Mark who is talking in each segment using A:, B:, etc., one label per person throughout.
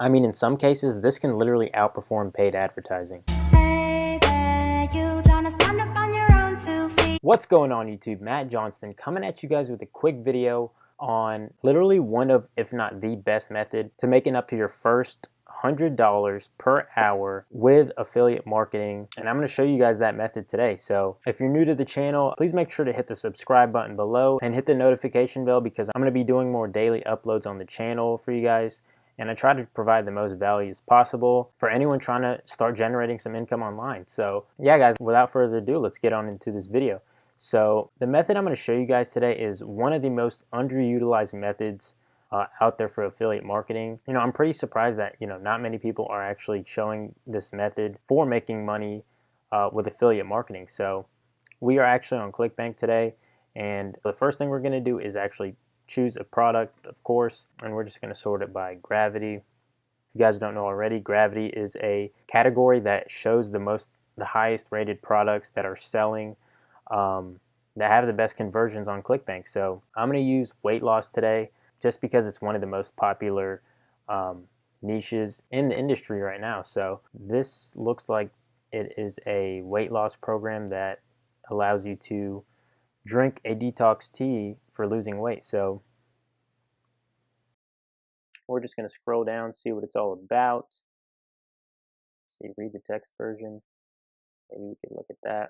A: I mean, in some cases, this can literally outperform paid advertising. What's going on YouTube? Matt Johnston coming at you guys with a quick video on literally one of, if not the best method to making up to your first $100 per hour with affiliate marketing, and I'm going to show you guys that method today. So if you're new to the channel, please make sure to hit the subscribe button below and hit the notification bell, because I'm going to be doing more daily uploads on the channel for you guys, and I try to provide the most value as possible for anyone trying to start generating some income online. So yeah guys, without further ado, let's get on into this video. So the method I'm going to show you guys today is one of the most underutilized methods out there for affiliate marketing. I'm pretty surprised that not many people are actually showing this method for making money with affiliate marketing. So we are actually on ClickBank today, and the first thing we're going to do is actually choose a product, of course, and we're just going to sort it by gravity. If you guys don't know already, gravity is a category that shows the highest rated products that are selling, that have the best conversions on ClickBank. So I'm going to use weight loss today, just because it's one of the most popular niches in the industry right now. So this looks like it is a weight loss program that allows you to drink a detox tea for losing weight. So we're just going to scroll down, see what it's all about. See, read the text version. Maybe we could look at that.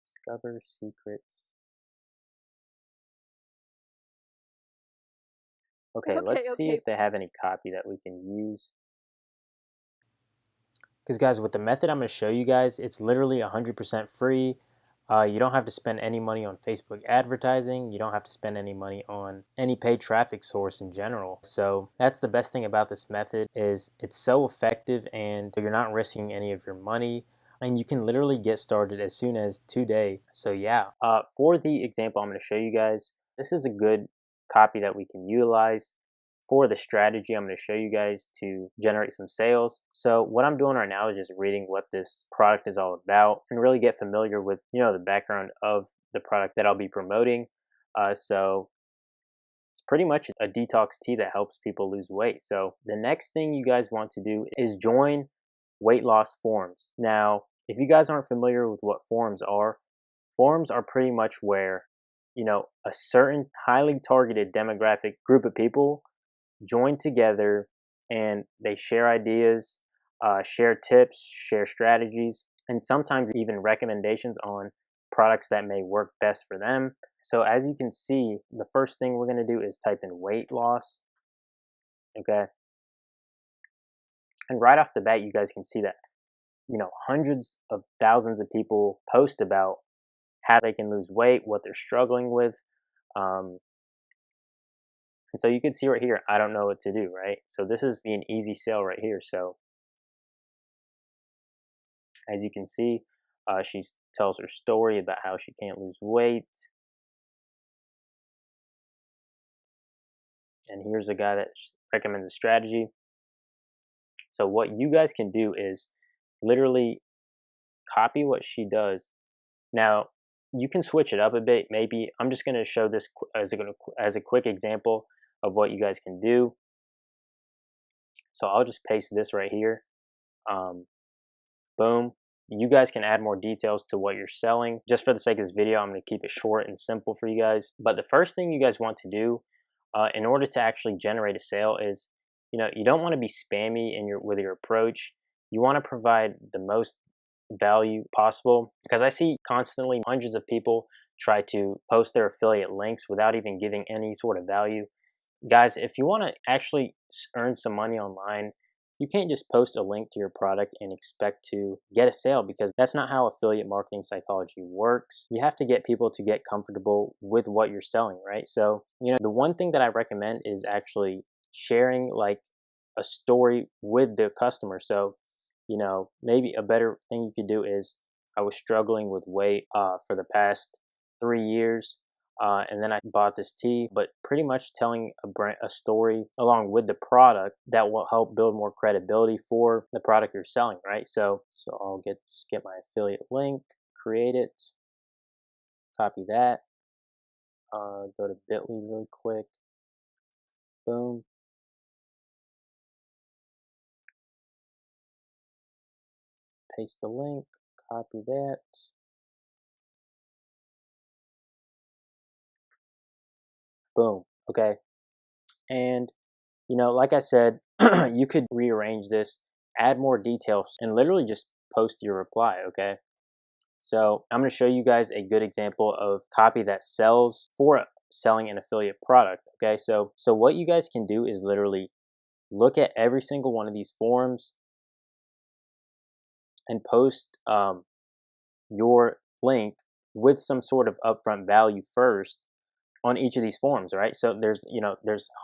A: Discover secrets. Okay, let's see if they have any copy that we can use. Because guys, with the method I'm going to show you guys, it's literally 100% free. You don't have to spend any money on Facebook advertising. You don't have to spend any money on any paid traffic source in general. So that's the best thing about this method, is it's so effective and you're not risking any of your money. And you can literally get started as soon as today. So yeah, for the example I'm going to show you guys, this is a good copy that we can utilize for the strategy I'm going to show you guys to generate some sales. So what I'm doing right now is just reading what this product is all about and really get familiar with the background of the product that I'll be promoting. So it's pretty much a detox tea that helps people lose weight. So the next thing you guys want to do is join weight loss forums. Now, if you guys aren't familiar with what forums are pretty much where a certain highly targeted demographic group of people join together and they share ideas, share tips, share strategies, and sometimes even recommendations on products that may work best for them. So as you can see, the first thing we're going to do is type in weight loss. Okay. And right off the bat, you guys can see that, hundreds of thousands of people post about how they can lose weight, what they're struggling with. And so you can see right here, I don't know what to do, right? So this is an easy sale right here. So as you can see, she tells her story about how she can't lose weight. And here's a guy that recommends a strategy. So what you guys can do is literally copy what she does. Now, you can switch it up a bit. Maybe I'm just going to show this as a quick example of what you guys can do. So I'll just paste this right here. Boom. You guys can add more details to what you're selling. Just for the sake of this video, I'm going to keep it short and simple for you guys. But the first thing you guys want to do in order to actually generate a sale is, you don't want to be spammy with your approach. You want to provide the most value possible, because I see constantly hundreds of people try to post their affiliate links without even giving any sort of value. Guys, if you want to actually earn some money online, you can't just post a link to your product and expect to get a sale, because that's not how affiliate marketing psychology works. You have to get people to get comfortable with what you're selling, right? So, the one thing that I recommend is actually sharing like a story with the customer. So, maybe a better thing you could do is, I was struggling with weight for the past 3 years. And then I bought this tea, but pretty much telling a story along with the product that will help build more credibility for the product you're selling, right? So I'll just get my affiliate link, create it, copy that, go to Bitly really quick, boom. paste the link, copy that. Boom. Okay. And, like I said, you could rearrange this, add more details, and literally just post your reply. Okay. So I'm going to show you guys a good example of copy that sells for selling an affiliate product. Okay. So what you guys can do is literally look at every single one of these forums and post your link with some sort of upfront value first on each of these forums, right? So there's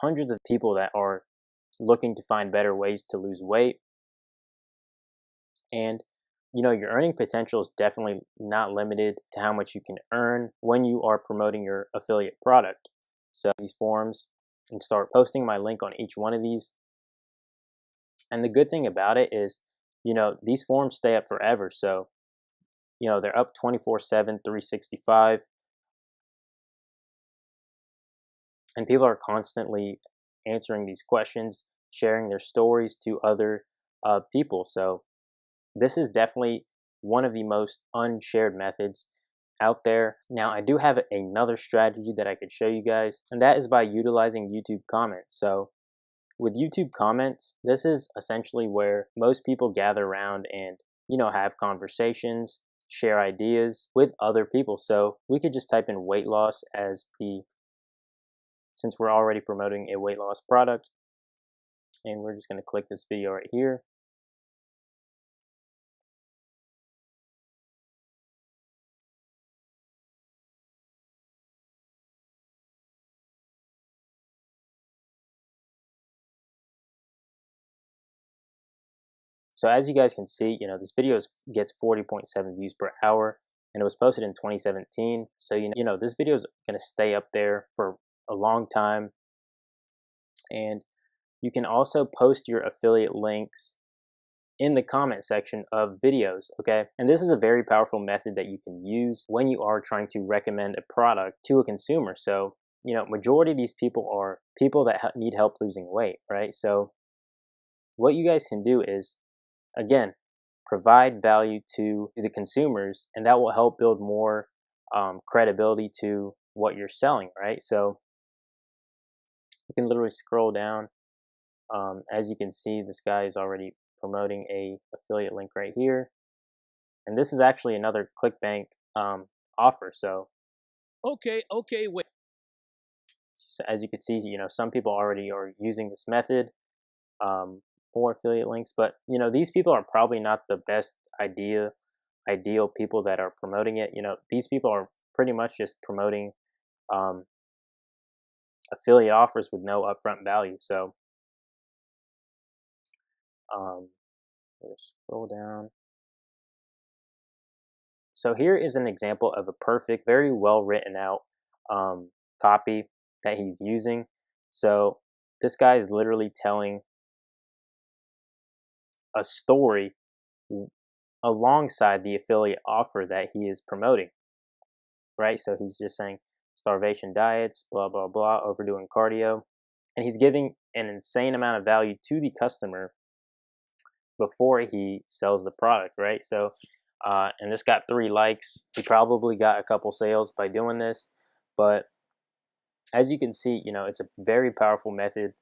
A: hundreds of people that are looking to find better ways to lose weight, and your earning potential is definitely not limited to how much you can earn when you are promoting your affiliate product. So these forums, and start posting my link on each one of these. And the good thing about it is, these forums stay up forever. So they're up 24/7, 365. And people are constantly answering these questions, sharing their stories to other people. So this is definitely one of the most unshared methods out there. Now, I do have another strategy that I could show you guys, and that is by utilizing YouTube comments. So with YouTube comments, this is essentially where most people gather around and, have conversations, share ideas with other people. So we could just type in weight loss since we're already promoting a weight loss product, and we're just going to click this video right here. So as you guys can see, this video gets 40.7 views per hour, and it was posted in 2017. So this video is going to stay up there for a long time. And you can also post your affiliate links in the comment section of videos, okay? And this is a very powerful method that you can use when you are trying to recommend a product to a consumer. So, majority of these people are people that need help losing weight, right? So what you guys can do is, again, provide value to the consumers, and that will help build more credibility to what you're selling, right? So you can literally scroll down. As you can see, this guy is already promoting a affiliate link right here, and this is actually another ClickBank offer. So
B: okay, wait.
A: as you can see, some people already are using this method for affiliate links, but these people are probably not the best ideal people that are promoting it. These people are pretty much just promoting um, affiliate offers with no upfront value. So let's scroll down. So here is an example of a perfect, very well written out copy that he's using. So this guy is literally telling a story alongside the affiliate offer that he is promoting, right? So he's just saying starvation diets, blah, blah, blah, overdoing cardio. And he's giving an insane amount of value to the customer before he sells the product, right? So, and this got 3 likes. He probably got a couple sales by doing this, but as you can see, it's a very powerful method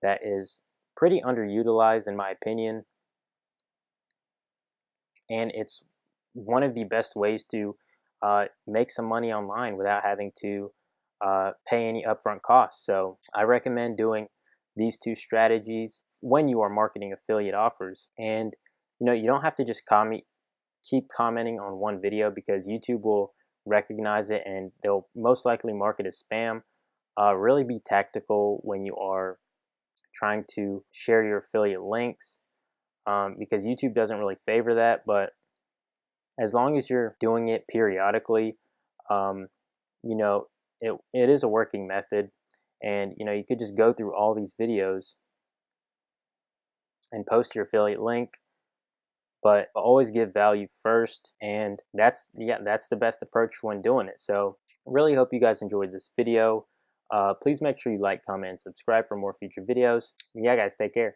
A: that is pretty underutilized in my opinion, and it's one of the best ways to make some money online without having to pay any upfront costs. So I recommend doing these 2 strategies when you are marketing affiliate offers. And you don't have to just keep commenting on one video, because YouTube will recognize it and they'll most likely mark it as spam. Really be tactical when you are trying to share your affiliate links, because YouTube doesn't really favor that. But as long as you're doing it periodically, um, it is a working method. And you could just go through all these videos and post your affiliate link, but always give value first. And that's the best approach when doing it. So really hope you guys enjoyed this video. Please make sure you like, comment, and subscribe for more future videos. Yeah, guys, take care.